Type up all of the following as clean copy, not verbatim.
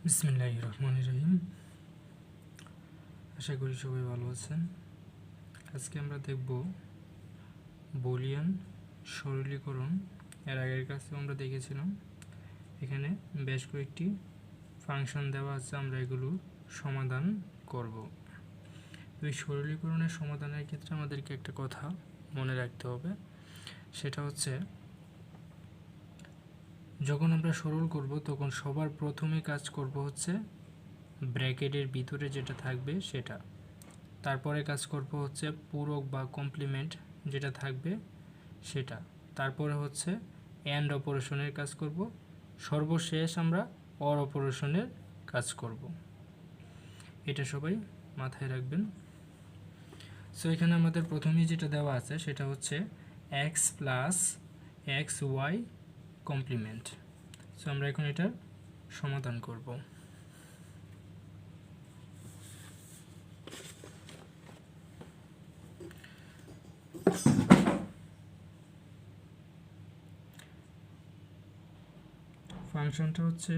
বিসমিল্লাহির রহমানির রহিম। আশা করি সবাই ভালো আছেন। আজকে আমরা দেখব বুলিয়ান সরলীকরণ। এর আগের ক্লাসে আমরা দেখেছিলাম এখানে বেশ কয়েকটি ফাংশন দেওয়া আছে, আমরা এগুলো সমাধান করব। এই সরলীকরণের সমাধানের ক্ষেত্রে আমাদেরকে একটা কথা মনে রাখতে হবে, সেটা হচ্ছে যখন আমরা সরল করব তখন সবার প্রথমে কাজ করব হচ্ছে ব্র্যাকেটের ভিতরে যেটা থাকবে সেটা, তারপরে কাজ করব হচ্ছে পূরক বা কমপ্লিমেন্ট যেটা থাকবে সেটা, তারপরে হচ্ছে অ্যান্ড অপারেশনের কাজ করব, সর্বশেষ আমরা অর অপারেশনের কাজ করব। এটা সবাই মাথায় রাখবেন। সো এখানে আমাদের প্রথমেই যেটা দেওয়া আছে সেটা হচ্ছে X plus X Y complement. So আমরা এখন এটার সমাধান করব। ফাংশনটা হচ্ছে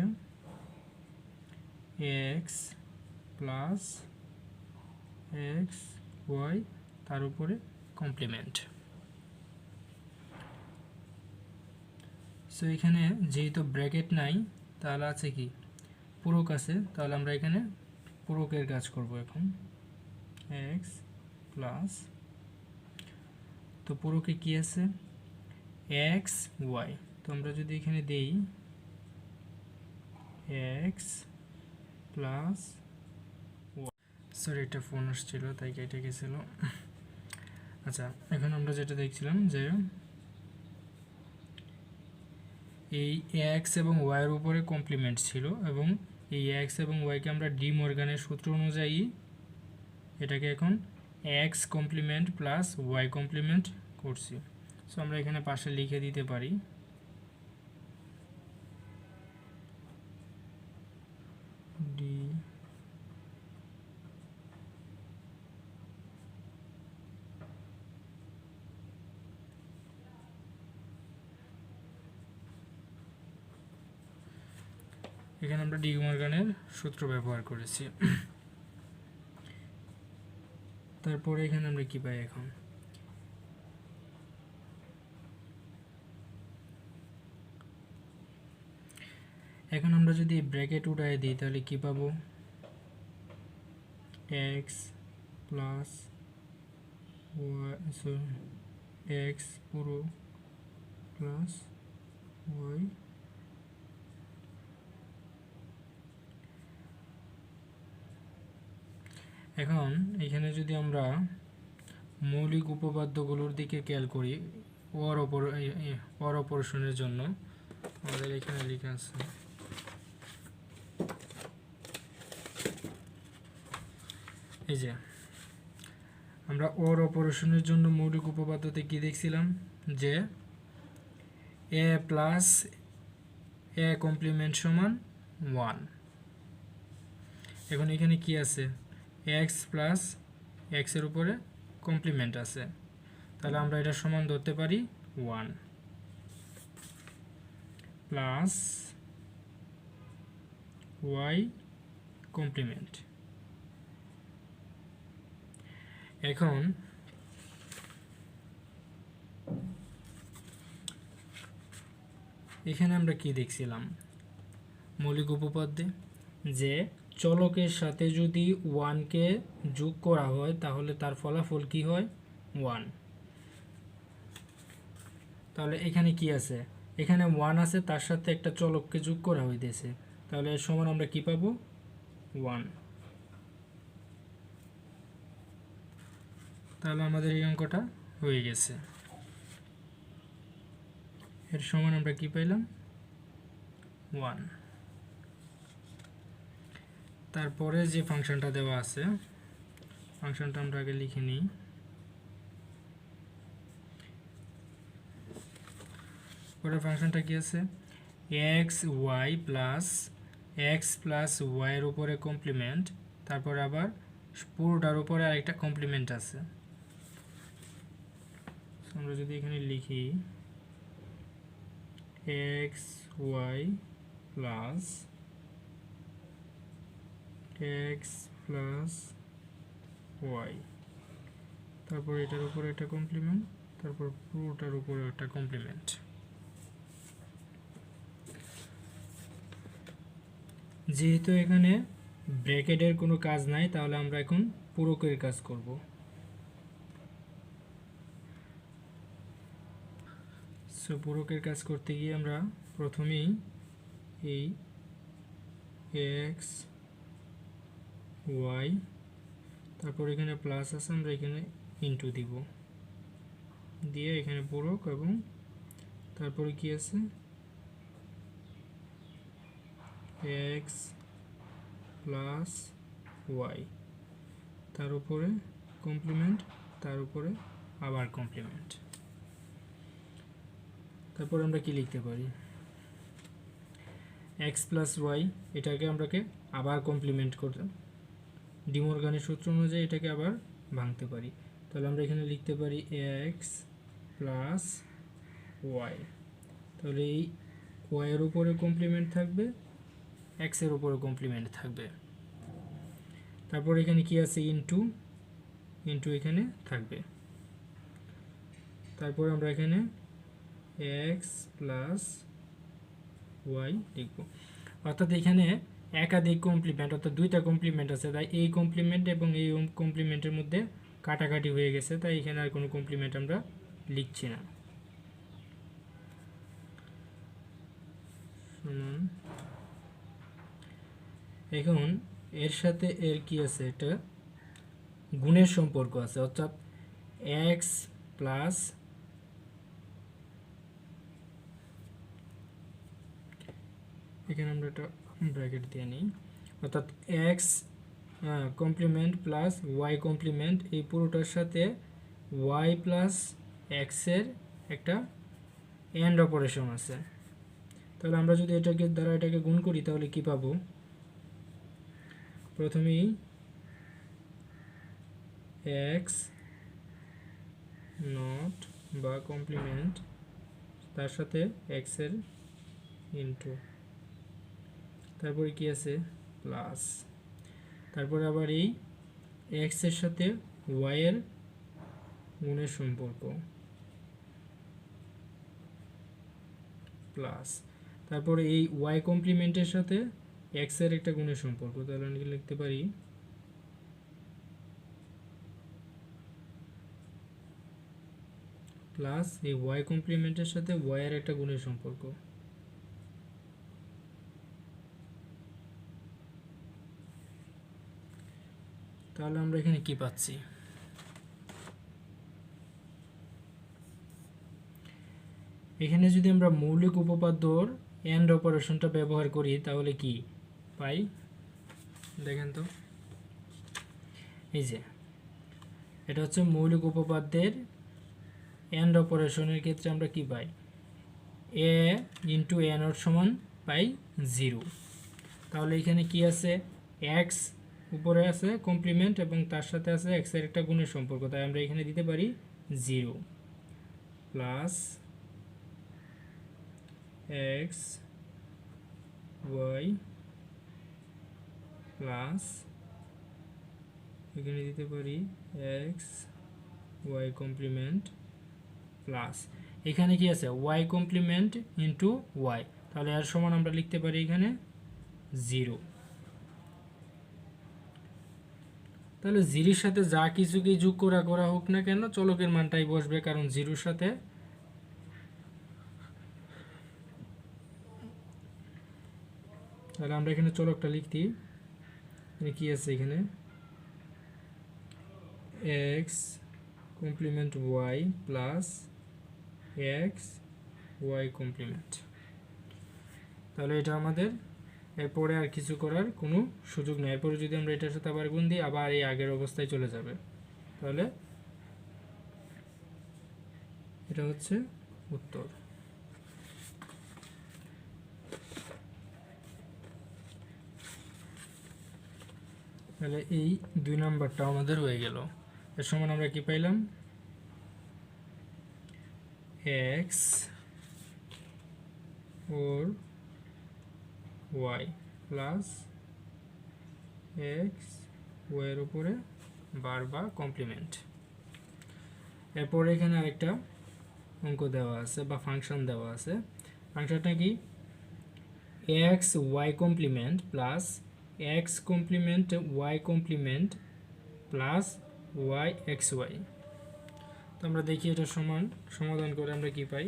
এক্স প্লাস এক্স ওয়াই তার উপরে কমপ্লিমেন্ট। সো এখানে যেহেতু ব্র্যাকেট নাই তাহলে আছে কি পূরক আছে, তাহলে আমরা এখানে পূরকের কাজ করব। এখন এক্স প্লাস, তো পূরকে কি আছে এক্স ওয়াই, তো আমরা যদি এখানে দেই এক্স প্লাস ওয়াই, সরি একটা ফোন আসছিল তাই কেটে গেছিল। আচ্ছা, এখন আমরা যেটা দেখছিলাম যে এই এক্স এবং ওয়াইয়ের উপরে কমপ্লিমেন্ট ছিল, এবং এই এক্স এবং ওয়াইকে আমরা ডি মর্গানের সূত্র অনুযায়ী এটাকে এখন X complement plus Y complement করছি। সো আমরা এখানে পাশে লিখে দিতে পারি ডি এখানে আমরা ডি মর্গানের সূত্র ব্যবহার করেছি। তারপরে এখানে আমরা কি পাই, এখন আমরা যদি ব্র্যাকেট উঠাই দিই তাহলে কি পাবো এক্স প্লাস ওয়াই, এক্স পুরো প্লাস ওয়াই, এখন এখানে যদি আমরা মৌলিক উপপাদ্যগুলোর দিকে খেয়াল করি অর অপারেশনের জন্য আমাদের এখানে লেখা আছে এই যে আমরা অর অপারেশনের জন্য মৌলিক উপপাদ্যতে কি দেখছিলাম যে এ প্লাস এ কমপ্লিমেন্ট সমান 1। এখন এখানে কি আছে এক্স প্লাস এক্সের উপরে কমপ্লিমেন্ট আছে, তাহলে আমরা এটা সমান ধরতে পারি 1 প্লাস ওয়াই কমপ্লিমেন্ট। এখন এখানে আমরা কি দেখছিলাম মৌলিক উপপাদ্যে যে চলকের সাথে যদি 1কে যোগ করা হয় তাহলে তার ফলাফল কি হয় 1। তাহলে এখানে কি আছে, এখানে 1 আছে, তার সাথে একটা চলককে যোগ করা হইতেছে, তাহলে এর সমান আমরা কি পাবো 1। তাহলে আমাদের এই অঙ্কটা হয়ে গেছে। এর সমান আমরা কি পাইলাম 1। তারপরে যে ফাংশনটা দেওয়া আছে ফাংশনটা আমরা আগে লিখে নিই। পরে ফাংশনটা কি আছে এক্স ওয়াই প্লাস ওয়াইয়ের উপরে কমপ্লিমেন্ট, তারপর আবার পুরোটার উপরে আরেকটা কমপ্লিমেন্ট আছে। আমরা যদি এখানে লিখি X Y plus X plus Y, তারপর এটার উপরে একটা কমপ্লিমেন্ট, তারপর পুরোটার উপরে একটা কমপ্লিমেন্ট। যেহেতু এখানে ব্র্যাকেটের কোনো কাজ নাই, তাহলে আমরা এখন পূরকের কাজ করব। সো পূরকের কাজ করতে গিয়ে আমরা প্রথমেই এই এক্স ওয়াই, তারপর এখানে প্লাস আছে, আমরা এখানে ইনটু দিব, দিয়ে এখানে পূরক, এবং তারপরে কি আছে এক্স প্লাস ওয়াই, তার উপরে কমপ্লিমেন্ট, তার উপরে আবার কমপ্লিমেন্ট। তারপর আমরা কি লিখতে পারি, এক্স প্লাস ওয়াই, এটাকে আমরাকে আবার কমপ্লিমেন্ট করতে, ডিমর্গানের সূত্র অনুযায়ী এটাকে আবার ভাঙতে পারি। তাহলে আমরা এখানে লিখতে পারি এক্স প্লাস ওয়াই, তাহলে এই ওয়াইয়ের উপরে কমপ্লিমেন্ট থাকবে, এক্সের উপরে কমপ্লিমেন্ট থাকবে। তারপর এখানে কি আছে ইনটু, ইনটু এখানে থাকবে। তারপর আমরা এখানে এক্স প্লাস ওয়াই লিখব, অর্থাৎ এখানে একাধিক কমপ্লিমেন্ট, অর্থাৎ দুইটা কমপ্লিমেন্ট আছে, তাই এই কমপ্লিমেন্ট এবং এই কমপ্লিমেন্টের মধ্যে কাটাকাটি হয়ে গেছে, তাই এখানে আর কোনো কমপ্লিমেন্ট আমরা লিখছি না। এখন এর সাথে এর কি আছে, এটা গুণের সম্পর্ক আছে, অর্থাৎ এক্স প্লাস, এখানে আমরা একটা ব্র্যাকেট দিয়ে নিই, অর্থাৎ X complement plus Y complement, এই পুরোটার সাথে ওয়াই প্লাস এক্সের একটা এন্ড অপারেশন আছে। তাহলে আমরা যদি এটাকে দ্বারা এটাকে গুণ করি তাহলে কি পাবো, প্রথমেই এক্স নট বা কমপ্লিমেন্ট, তার সাথে এক্সের ইনটু, তারপরে কি আছে প্লাস, তারপরে আবার এই এক্স এর সাথে ওয়াই এর গুণের সম্পর্ক প্লাস, তারপরে এই ওয়াই কমপ্লিমেন্টের সাথে এক্স এর একটা গুণের সম্পর্ক, তাহলে আমি লিখতে পারি প্লাস এই ওয়াই কমপ্লিমেন্টের সাথে ওয়াই এর একটা গুণের সম্পর্ক। তাহলে আমরা এখানে কি পাচ্ছি, এখানে যদি আমরা মৌলিক উপপাদ্যর এন্ড অপারেশনটা ব্যবহার করি তাহলে কি পাই দেখেন তো, এই যে এটা হচ্ছে মৌলিক উপপাদ্যের এন্ড অপারেশনের ক্ষেত্রে আমরা কি পাই, এ ইন্টু এ নট সমান পাই 0। তাহলে এখানে কি আছে, এক্স উপরে আছে কমপ্লিমেন্ট এবং তার সাথে আছে এক্স এর একটা গুণের সম্পর্ক, তাই আমরা এখানে দিতে পারি 0 প্লাস এক্স ওয়াই প্লাস, এখানে দিতে পারি এক্স ওয়াই কমপ্লিমেন্ট প্লাস, এখানে কি আছে ওয়াই কমপ্লিমেন্ট ইন্টু ওয়াই, তাহলে এর সমান আমরা লিখতে পারি এখানে 0। তাহলে জিরোর সাথে যা কিছুকে যোগ করা হোক না কেন চলকের মানটাই বসবে, কারণ জিরোর সাথে তাহলে আমরা এখানে চলকটা লিখতি, কি আছে এখানে X complement Y plus X Y complement. তাহলে এটা আমাদের এরপরে আর কিছু করার কোনো সুযোগ নেই, এরপরে যদি আমরা এটার সাথে আবার গুণ দিই আবার এই আগের অবস্থায় চলে যাবে। তাহলে এটা হচ্ছে উত্তর। তাহলে এই 2 নাম্বারটা আমাদের হয়ে গেল। এর সমান আমরা কি পাইলাম, এক্স ওর ওয়াই প্লাস এক্স ওয়াইয়ের উপরে বার বা কমপ্লিমেন্ট। এরপর এখানে আরেকটা অঙ্ক দেওয়া আছে বা ফাংশন দেওয়া আছে। ফাংশনটা কি? X Y complement plus X complement Y complement plus Y X Y. তো আমরা দেখি এটা সমাধান করে আমরা কি পাই।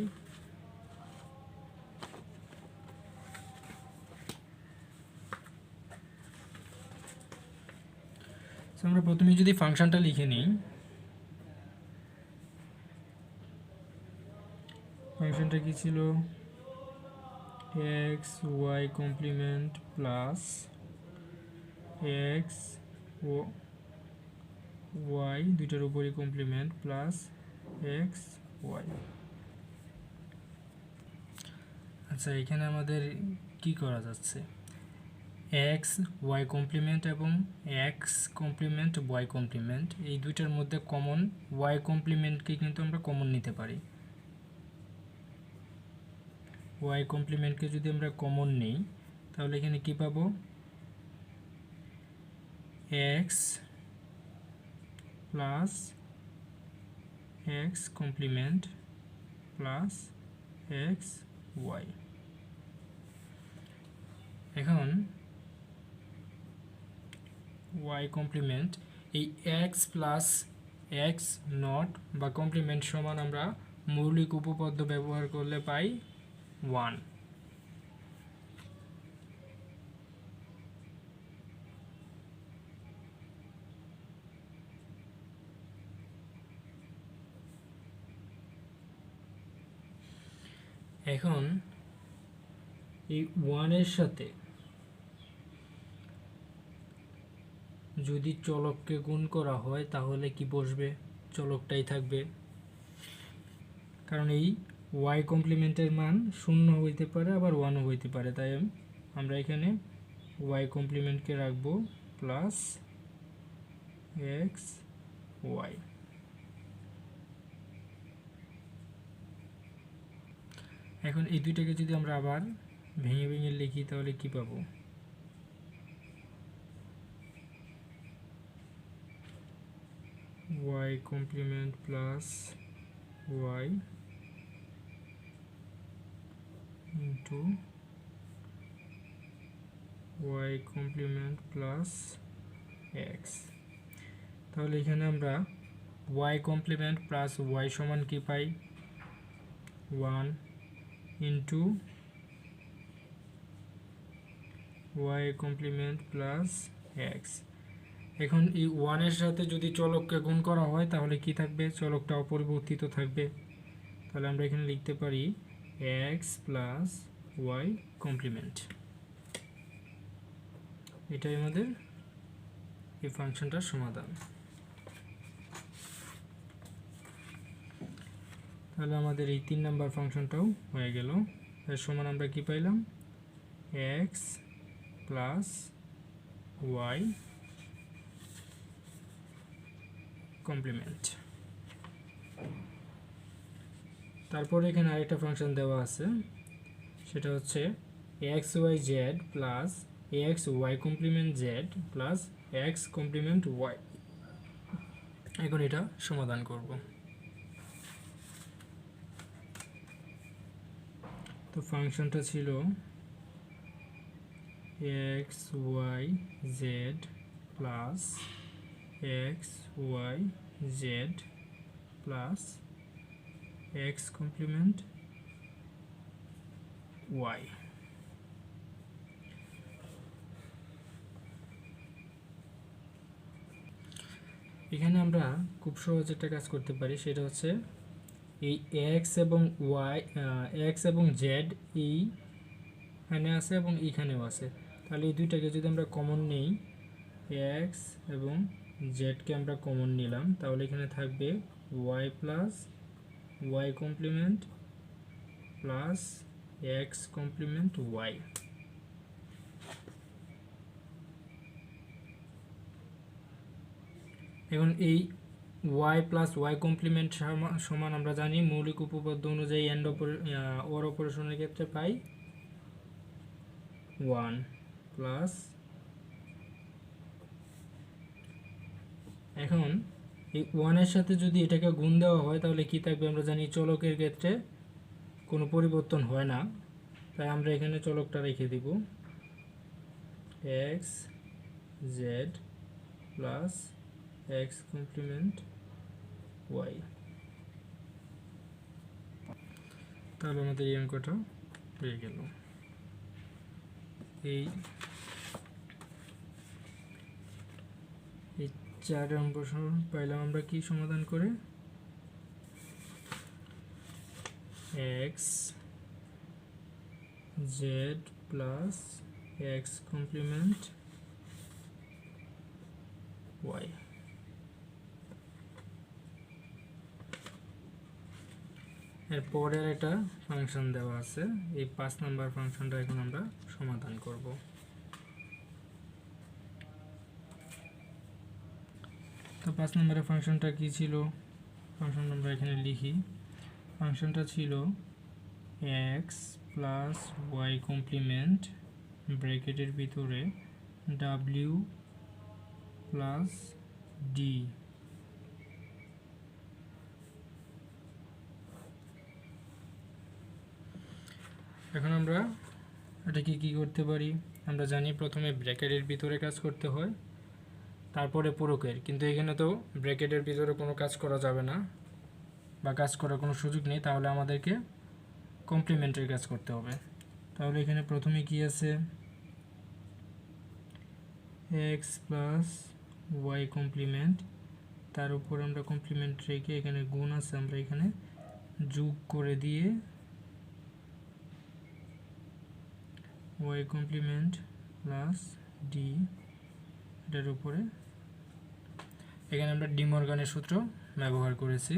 আমরা প্রথমে যদি ফাংশনটা লিখে নিই, ফাংশনটা কি ছিল? X Y complement plus X Y দুইটার উপরই কমপ্লিমেন্ট প্লাস এক্স ওয়াই। আচ্ছা, এখানে আমাদের কি করা যাচ্ছে? এক্স ওয়াই কমপ্লিমেন্ট এবং এক্স কমপ্লিমেন্ট ওয়াই কমপ্লিমেন্ট, এই দুইটার মধ্যে কমন ওয়াই কমপ্লিমেন্টকে কিন্তু আমরা কমন নিতে পারি। ওয়াই কমপ্লিমেন্টকে যদি আমরা কমন নিই তাহলে এখানে কি পাবো? X plus X complement plus X Y. এখন ওয়াই কমপ্লিমেন্ট, এই এক্স প্লাস এক্স নট বা কমপ্লিমেন্ট সমান আমরা মৌলিক উপপাদ্য ব্যবহার করলে পাই 1। এখন এই 1-এর সাথে যদি চলককে গুণ করা হয় তাহলে কি বসবে? চলকটাই থাকবে, কারণ এই ওয়াই কমপ্লিমেন্টের মান 0 হইতে পারে আবার 1ও হইতে পারে। তাই আমরা এখানে ওয়াই কমপ্লিমেন্টকে রাখবো প্লাস এক্স ওয়াই। এখন এই দুইটাকে যদি আমরা আবার ভেঙে ভেঙে লিখি তাহলে কি পাবো? Y complement plus Y into Y complement plus X. তাহলে এখানে আমরা ওয়াই কমপ্লিমেন্ট প্লাস ওয়াই সমান কি পাই? 1 into Y complement plus X. এখন এই 1-এর সাথে যদি চলককে গুণ করা হয় তাহলে কি থাকবে? চলকটা অপরিবর্তিত থাকবে। তাহলে আমরা এখানে লিখতে পারি এক্স প্লাস ওয়াই কমপ্লিমেন্ট। এটাই আমাদের এই ফাংশনটার সমাধান। তাহলে আমাদের এই 3 নাম্বার ফাংশনটাও হয়ে গেল। এর সমান আমরা কি পাইলাম? X plus Y complement. তারপরে এখানে আরেকটা ফাংশন দেওয়া আছে, সেটা হচ্ছে X Y Z plus X Y complement Z plus X complement Y. এখন এটা সমাধান করব। তো ফাংশনটা ছিল X Y Z plus X Y Z plus X complement Y. এখানে আমরা খুব সহজ একটা কাজ করতে পারি, সেটা হচ্ছে এই এক্স এবং ওয়াই, এক্স এবং জেড এইখানে আছে এবং এইখানেও আছে। তাহলে এই দুইটাকে যদি আমরা কমন নেই, এক্স এবং জেডকে আমরা কমন নিলাম, তাহলে এখানে থাকবে Y plus Y complement plus X complement Y. এখন এই ওয়াই প্লাস ওয়াই কমপ্লিমেন্ট সমান আমরা জানি মৌলিক উপপাদ্য অনুযায়ী এন্ড ওর অপারেশনের ক্ষেত্রে পাই 1 প্লাস এখন এই 1 এর সাথে যদি এটাকে গুণ দেওয়া হয় তাহলে কি থাকবে? আমরা জানি চলকের ক্ষেত্রে কোনো পরিবর্তন হয় না, তাই আমরা এখানে চলকটা রেখে দিব X Z plus X complement Y. তাহলে আমাদের এই অঙ্কটা হয়ে গেল। এই 4 নম্বর পাইলাম আমরা কি সমাধান করে? X Z plus X complement Y. এর পরের একটা ফাংশন দেওয়া আছে, এই 5 নাম্বার ফাংশনটা এখন আমরা সমাধান করব। তো 5 নম্বরের ফাংশনটা কি ছিল? ফাংশন আমরা এখানে লিখি। ফাংশনটা ছিল এক্স প্লাস ওয়াই কমপ্লিমেন্ট ব্র্যাকেটের ভিতরে ডাব্লিউ প্লাস ডি। এখন আমরা এটাকে কি করতে পারি? আমরা জানি প্রথমে ব্র্যাকেটের ভিতরে কাজ করতে হয়, তারপরে পূরকের, কিন্তু এখানে তো ব্র্যাকেটের ভিতরে কোনো কাজ করা যাবে না বা কাজ করার কোনো সুযোগ নেই, তাহলে আমাদেরকে কমপ্লিমেন্টের কাজ করতে হবে। তাহলে এখানে প্রথমে কি আছে? এক্স প্লাস ওয়াই কমপ্লিমেন্ট, তার উপর আমরা কমপ্লিমেন্ট রেখে এখানে গুণ আছে, আমরা এখানে যোগ করে দিয়ে ওয়াই কমপ্লিমেন্ট প্লাস ডি, এটার উপরে এখানে আমরা ডি মর্গানের সূত্র ব্যবহার করেছি।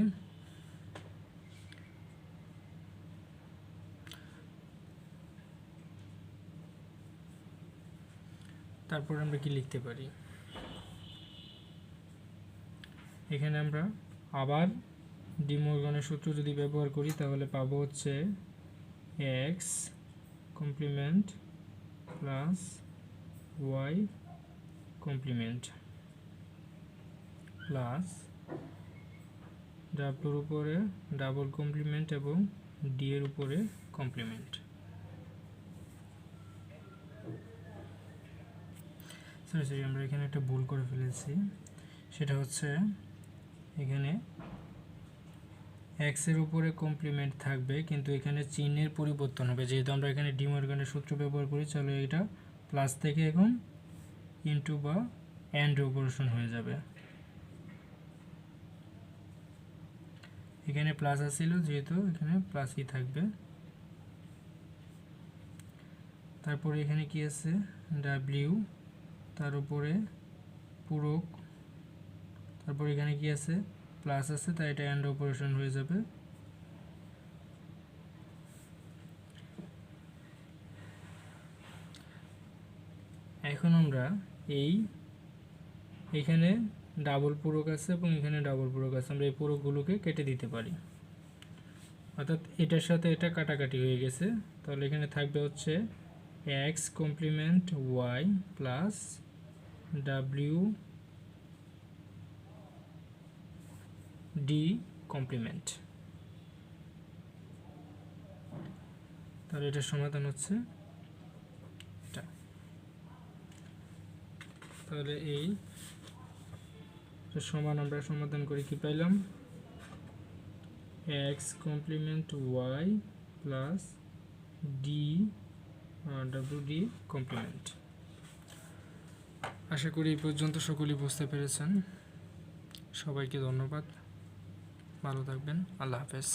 তারপর আমরা কি লিখতে পারি? এখানে আমরা আবার ডি মর্গানের সূত্র যদি ব্যবহার করি তাহলে পাবো হচ্ছে X complement plus Y complement plus ডাব্লুর উপরে ডাবল কমপ্লিমেন্ট এবং ডি এর উপরে কমপ্লিমেন্ট। সরি আমরা এখানে একটা ভুল করে ফেলেছি, সেটা হচ্ছে এখানে এক্স এর উপরে কমপ্লিমেন্ট থাকবে কিন্তু এখানে চিহ্নের পরিবর্তন হবে, যেহেতু আমরা এখানে ডি মর্গানের সূত্র ব্যবহার করি। চলো এটা প্লাস থেকে এখন ইনটু বা এন্ড অপারেশন হয়ে যাবে। এখানে প্লাস আসছিল, যেহেতু এখানে প্লাসই থাকবে। তারপরে এখানে কি আছে? ডাব্লিউ, তার উপরে পূরক, তারপর এখানে কি আছে? প্লাস আছে, তাই এটা এন্ড অপারেশন হয়ে যাবে। এখন আমরা এখানে ডাবল পূরক আছে এবং এখানে ডাবল পূরক আছে, আমরা এই পূরকগুলোকে কেটে দিতে পারি, অর্থাৎ এটার সাথে এটা কাটাকাটি হয়ে গেছে। তাহলে এখানে থাকবে হচ্ছে X complement Y plus W D complement. তাহলে এটার সমাধান হচ্ছে এটা। তাহলে এই সমান আমরা সমাধান করে কি পাইলাম? X complement Y plus D W D complement. আশা করি এই পর্যন্ত সকলেই বুঝতে পেরেছেন। সবাইকে ধন্যবাদ, ভালো থাকবেন, আল্লাহ হাফেজ।